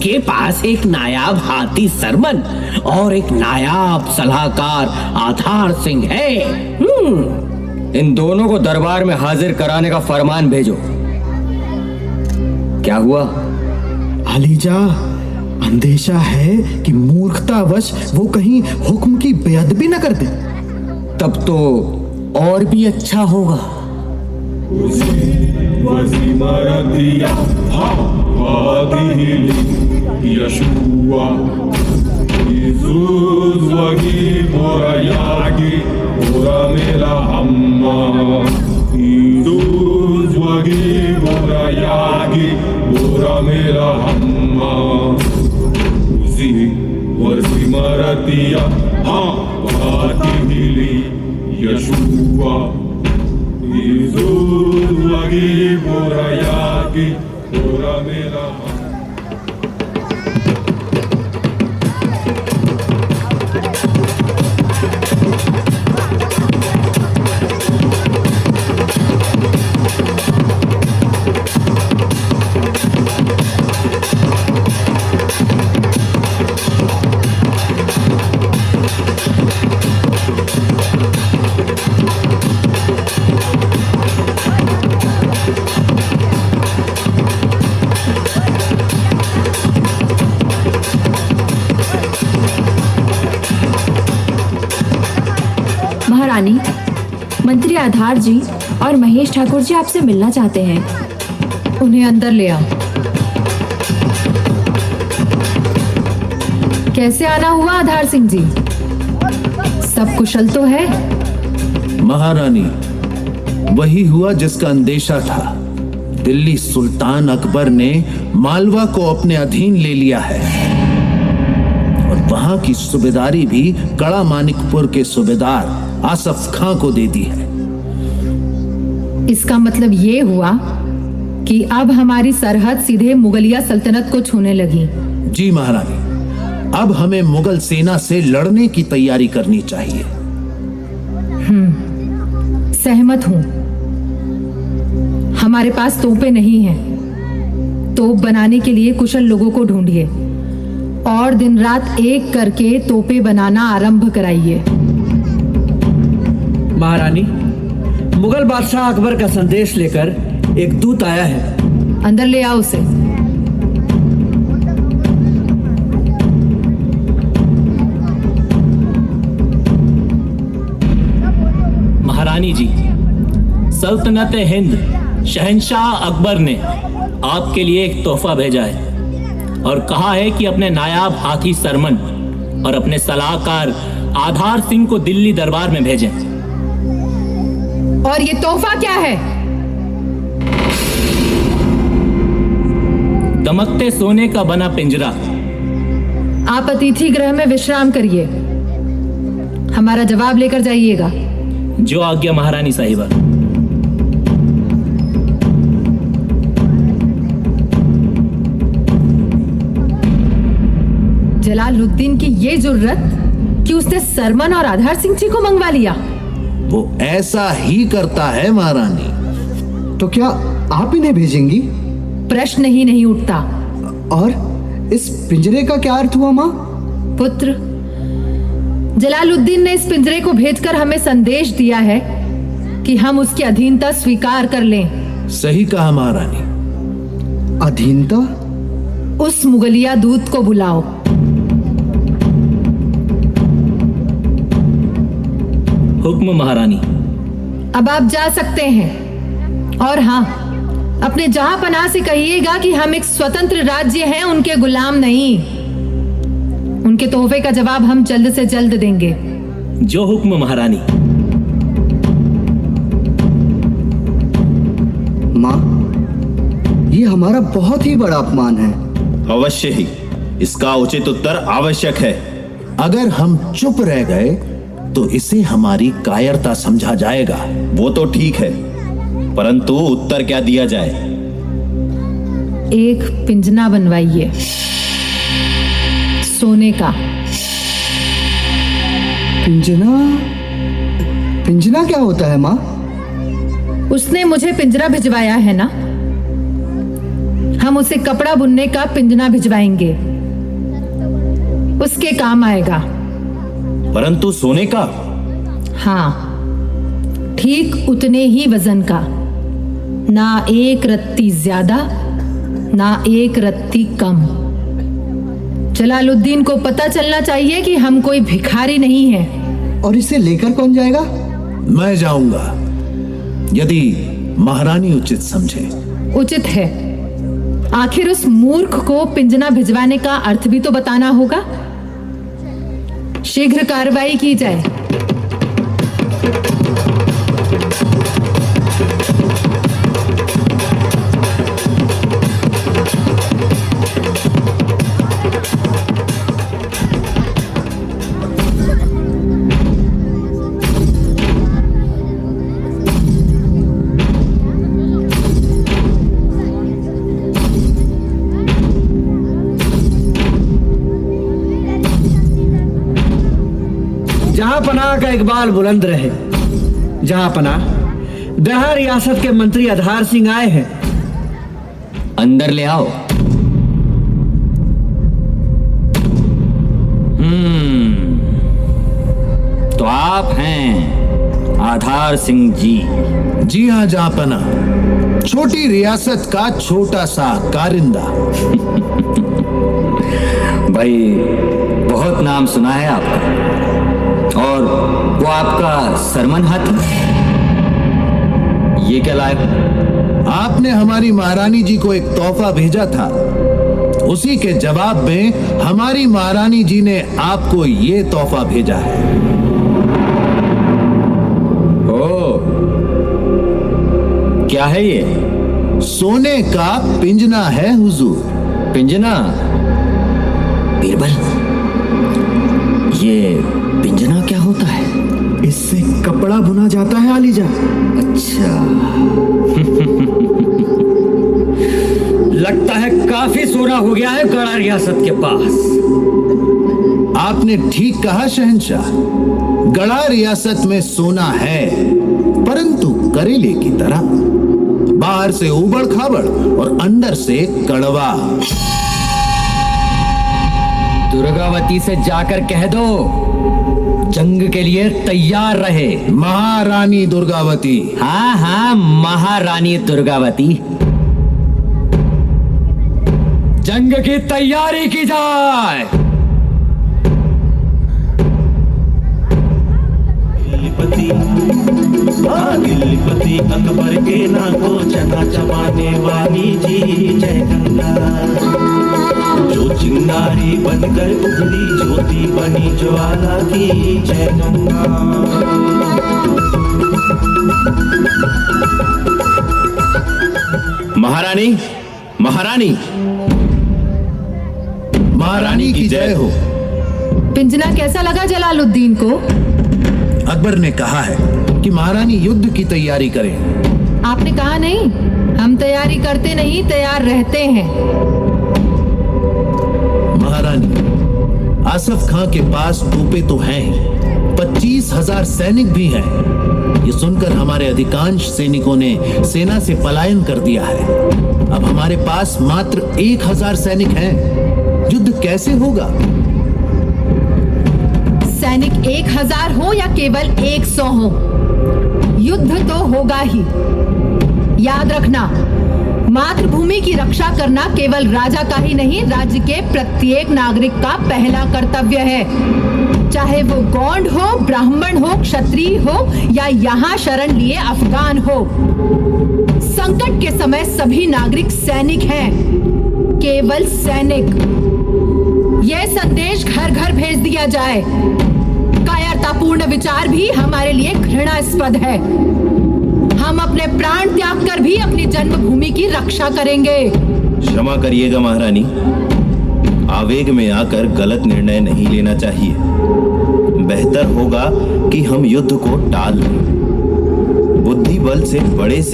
उसके पास एक नायाब हाथी सरमन और एक नायाब सलाहकार आधार सिंह है। इन दोनों को दरबार में हाजिर कराने का फरमान भेजो। क्या हुआ? अलीजा, अंदेशा है कि मूर्खतावश वो कहीं हुक्म की बेअदबी न कर दे। तब तो और भी अच्छा होगा। महारानी, मंत्री आधार जी और महेश ठाकुर जी आपसे मिलना चाहते हैं। उन्हें अंदर ले आओ। कैसे आना हुआ आधार सिंह जी? सब कुशल तो है? महारानी, वही हुआ जिसका अंदेशा था। दिल्ली सुल्तान अकबर ने मालवा को अपने अधीन ले लिया है और वहां की सूबेदारी भी कड़ा मानिकपुर के सूबेदार आसफ खां को दे दी है। इसका मतलब ये हुआ कि अब हमारी सरहद सीधे मुगलिया सल्तनत को छूने लगी। जी महारानी, अब हमें मुगल सेना से लड़ने की तैयारी करनी चाहिए। सहमत हूं। हमारे पास तोपें नहीं हैं। तोप बनाने के लिए कुशल लोगों को ढूंढिए और दिन रात एक करके तोपें बनाना आरंभ कराइए। महारानी, मुगल बादशाह अकबर का संदेश लेकर एक दूत आया है। अंदर ले आओ उसे। महारानी जी, सल्तनत हिंद शहंशाह अकबर ने आपके लिए एक तोहफा भेजा है और कहा है कि अपने नायाब हाथी सरमन और अपने सलाहकार आधार सिंह को दिल्ली दरबार में भेजें। और ये तोहफा क्या है? दमकते सोने का बना पिंजरा। आप अतिथि गृह में विश्राम करिए। हमारा जवाब लेकर जाइएगा। जो आज्ञा महारानी साहिबा। जलालुद्दीन की ये जुर्रत कि उसने सरमन और आधार सिंह जी को मंगवा लिया। वो ऐसा ही करता है महारानी। तो क्या आप इन्हें भेजेंगी? प्रश्न ही नहीं उठता। और इस पिंजरे का क्या अर्थ हुआ माँ? पुत्र, जलालुद्दीन ने इस पिंजरे को भेजकर हमें संदेश दिया है कि हम उसकी अधीनता स्वीकार कर लें। सही कहा महारानी। अधीनता? उस मुगलिया दूत को बुलाओ। हुक्म महारानी। अब आप जा सकते हैं। और हाँ, अपने जहां पनाह से कहिएगा कि हम एक स्वतंत्र राज्य हैं, उनके गुलाम नहीं। उनके तोहफे का जवाब हम जल्द से जल्द देंगे। जो हुक्म महारानी। माँ, ये हमारा बहुत ही बड़ा अपमान है। अवश्य ही, इसका उचित उत्तर आवश्यक है। अगर हम चुप रह गए तो इसे हमारी कायरता समझा जाएगा। वो तो ठीक है, परंतु उत्तर क्या दिया जाए? एक पिंजना बनवाइए, सोने का। पिंजना? पिंजना क्या होता है माँ? उसने मुझे पिंजरा भिजवाया है ना। हम उसे कपड़ा बुनने का पिंजना भिजवाएंगे, उसके काम आएगा। परंतु सोने का? हाँ, ठीक उतने ही वजन का, ना एक रत्ती ज्यादा ना एक रत्ती कम। जलालुद्दीन को पता चलना चाहिए कि हम कोई भिखारी नहीं हैं। और इसे लेकर कौन जाएगा? मैं जाऊंगा, यदि महारानी उचित समझे। उचित है। आखिर उस मूर्ख को पिंजना भिजवाने का अर्थ भी तो बताना होगा। शीघ्र कार्रवाई की जाए। जहां पनाह का इकबाल बुलंद रहे। जहां पनाह, दहा रियासत के मंत्री आधार सिंह आए हैं। अंदर ले आओ। तो आप हैं आधार सिंह जी? जी हाँ जापना, छोटी रियासत का छोटा सा कारिंदा। भाई, बहुत नाम सुना है आपका। और वो आपका सरमन हाथी, ये क्या लाए? आपने हमारी महारानी जी को एक तोहफा भेजा था, उसी के जवाब में हमारी महारानी जी ने आपको ये तोहफा भेजा है। ओ, क्या है ये? सोने का पिंजना है हुजूर। पिंजना? बीरबल, ये पिंजना क्या होता है? इससे कपड़ा बुना जाता है आलीजा। अच्छा। लगता है काफी सोना हो गया है गढ़ा रियासत के पास। आपने ठीक कहा शहंशाह, गढ़ा रियासत में सोना है, परंतु करेले की तरह, बाहर से उबड़ खाबड़ और अंदर से कड़वा। दुर्गावती से जाकर कह दो जंग के लिए तैयार रहे। महारानी दुर्गावती। हाँ हाँ, महारानी दुर्गावती। जंग की तैयारी की जाए। दिल्लीपति अकबर के ना को चना चबाने वाली जी जय गंगा। जो चिंगारी बनकर उभरी ज्योति बनी ज्वाला की जय गंगा। महारानी, महारानी, महारानी की जय हो। पिंजना कैसा लगा जलालुद्दीन को? अकबर ने कहा है कि महारानी युद्ध की तैयारी करें। आपने कहा नहीं? हम तैयारी करते नहीं, तैयार रहते हैं। महारानी, आसफ खां के पास तोपे तो हैं ही, 25,000 सैनिक भी हैं। ये सुनकर हमारे अधिकांश सैनिकों ने सेना से पलायन कर दिया है। अब हमारे पास मात्र 1,000 सैनिक हैं। युद्ध कैसे होगा? सैनिक 1,000 हो या केवल 100 हो, युद्ध तो होगा ही। याद रखना, मातृभूमि की रक्षा करना केवल राजा का ही नहीं, राज्य के प्रत्येक नागरिक का पहला कर्तव्य है। चाहे वो गौंड हो, ब्राह्मण हो, क्षत्रिय हो या यहाँ शरण लिए अफगान हो। संकट के समय सभी नागरिक सैनिक हैं, केवल सैनिक। यह संदेश घर घर भेज दिया जाए। कायरतापूर्ण विचार भी हमारे लिए घृणास्पद है। हम अपने प्राण त्याग कर भी अपनी जन्मभूमि की रक्षा करेंगे। क्षमा करिएगा महारानी, आवेग में आकर गलत निर्णय नहीं लेना चाहिए। बेहतर होगा कि हम युद्ध को टाल लें। बुद्धि बल से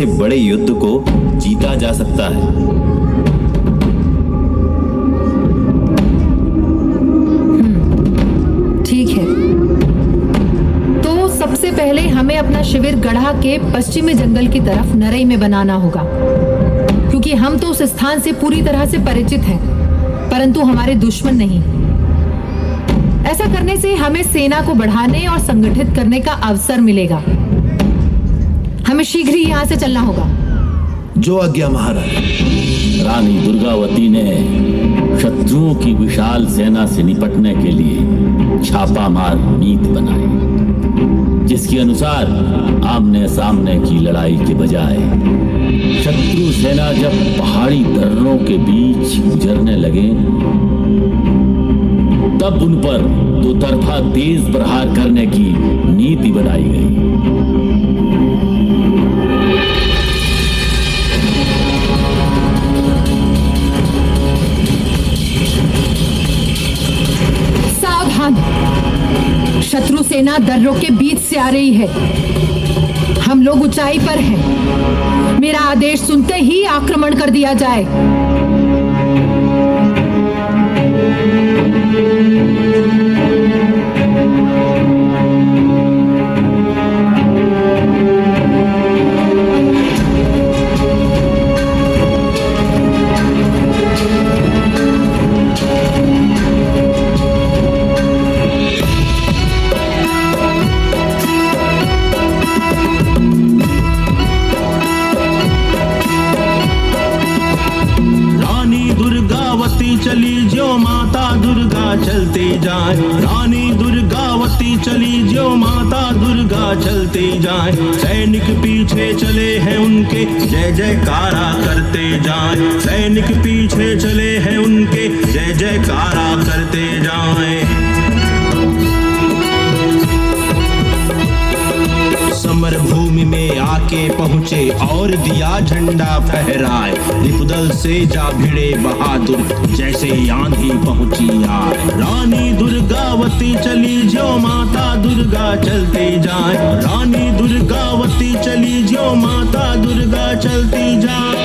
बड़े युद्ध को जीता जा सकता है। ठीक है, तो सबसे पहले हमें अपना शिविर गढ़ा के पश्चिमी जंगल की तरफ नरई में बनाना होगा। क्योंकि हम तो उस स्थान से पूरी तरह से परिचित हैं, परंतु हमारे दुश्मन नहीं। ऐसा करने से हमें सेना को बढ़ाने और संगठित करने का अवसर मिलेगा। हमें शीघ्र ही यहाँ से चलना होगा। जो आज्ञा महाराज। रानी दुर्गावती ने शत्रुओं की विशाल सेना से निपटने के लिए छापामार नीति बनाई, जिसके अनुसार आमने सामने की लड़ाई के बजाय शत्रु सेना जब पहाड़ी दर्रों के बीच गुजरने लगे तब उन पर दो तरफा तेज प्रहार करने की नीति बनाई गई। शत्रु सेना दर्रों के बीच से आ रही है। हम लोग ऊंचाई पर हैं। मेरा आदेश सुनते ही आक्रमण कर दिया जाए। चली जो माता दुर्गा चलती जाए, रानी दुर्गावती चली जो माता दुर्गा चलती जाए। सैनिक पीछे चले हैं उनके जय जयकारा करते जाए, सैनिक पीछे चले हैं उनके जय जयकारा करते जाए। समर भूमि में आके पहुँचे और दिया झंडा फहराए, रिपुदल से जा भिड़े बहादुर जैसे आंधी पहुंची आए। रानी दुर्गावती चली जो माता दुर्गा चलती जाए, रानी दुर्गावती चली जो माता दुर्गा चलती जाए।